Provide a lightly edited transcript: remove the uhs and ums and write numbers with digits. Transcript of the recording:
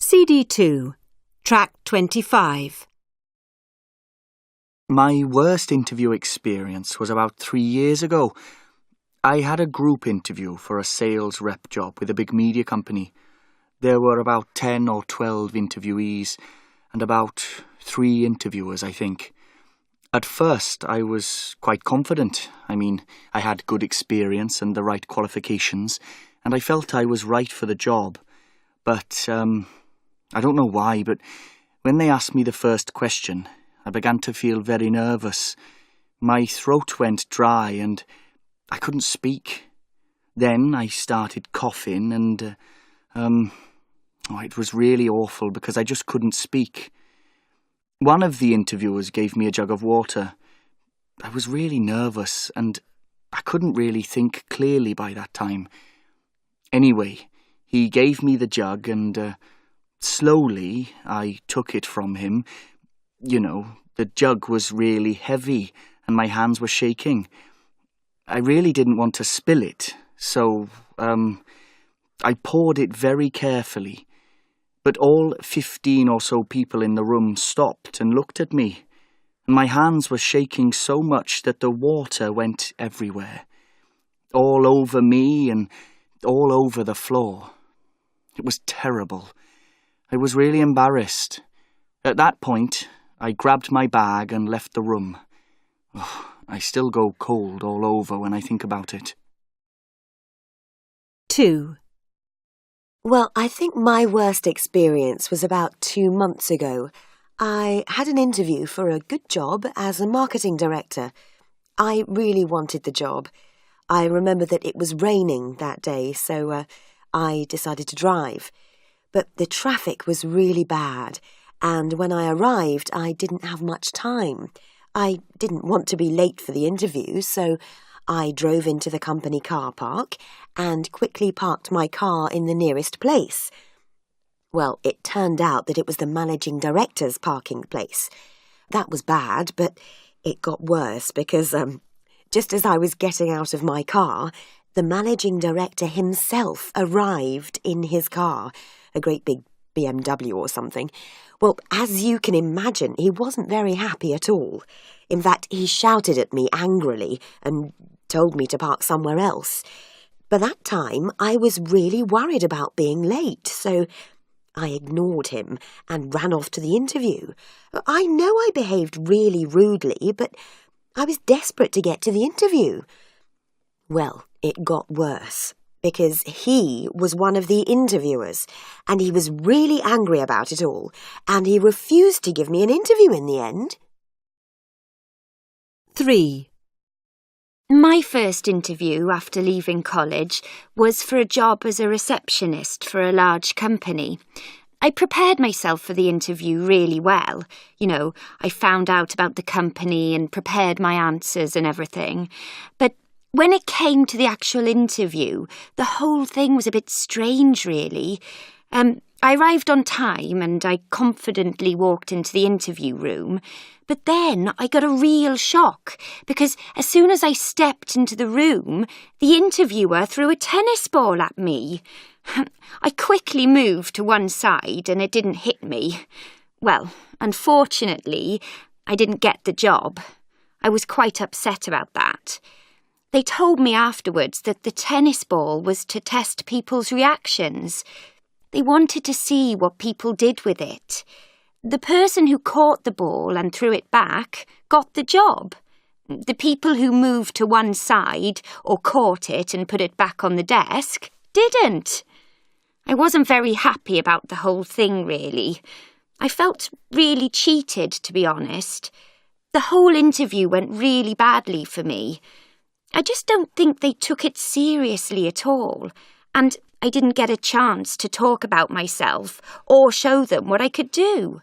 L06cd2, track 25. My worst interview experience was about 3 years ago. I had a group interview for a sales rep job with a big media company. There were about 10 or 12 interviewees and about 3 interviewers, I think. At first, I was quite confident. I had good experience and the right qualifications, and I felt I was right for the job. But, I don't know why, but when they asked me the first question, I began to feel very nervous. My throat went dry and I couldn't speak. Then I started coughing and, it was really awful because I just couldn't speak. One of the interviewers gave me a jug of water. I was really nervous and I couldn't really think clearly by that time. Anyway, he gave me the jug and, slowly I took it from him. The jug was really heavy and my hands were shaking. I really didn't want to spill it, so, I poured it very carefully. But all 15 or so people in the room stopped and looked at me. And my hands were shaking so much that the water went everywhere. All over me and all over the floor. It was terrible. I was really embarrassed. At that point, I grabbed my bag and left the room. I still go cold all over when I think about it. 2. Well, I think my worst experience was about 2 months ago. I had an interview for a good job as a marketing director. I really wanted the job. I remember that it was raining that day, so I decided to drive. But the traffic was really bad, and when I arrived, I didn't have much time. I didn't want to be late for the interview, so I drove into the company car park and quickly parked my car in the nearest place. Well, it turned out that it was the managing director's parking place. That was bad, but it got worse because just as I was getting out of my car, the managing director himself arrived in his car, a great big BMW or something. Well, as you can imagine, he wasn't very happy at all. In fact, he shouted at me angrily and told me to park somewhere else. By that time, I was really worried about being late, so I ignored him and ran off to the interview. I know I behaved really rudely, but I was desperate to get to the interview. Well, it got worse, because he was one of the interviewers, and he was really angry about it all, and he refused to give me an interview in the end. 3. My first interview after leaving college was for a job as a receptionist for a large company. I prepared myself for the interview really well. I found out about the company and prepared my answers and everything. But when it came to the actual interview, the whole thing was a bit strange, really. I arrived on time and I confidently walked into the interview room. But then I got a real shock because as soon as I stepped into the room, the interviewer threw a tennis ball at me. I quickly moved to one side and it didn't hit me. Well, unfortunately, I didn't get the job. I was quite upset about that. They told me afterwards that the tennis ball was to test people's reactions. They wanted to see what people did with it. The person who caught the ball and threw it back got the job. The people who moved to one side or caught it and put it back on the desk didn't. I wasn't very happy about the whole thing, really. I felt really cheated, to be honest. The whole interview went really badly for me. I just don't think they took it seriously at all, and I didn't get a chance to talk about myself or show them what I could do.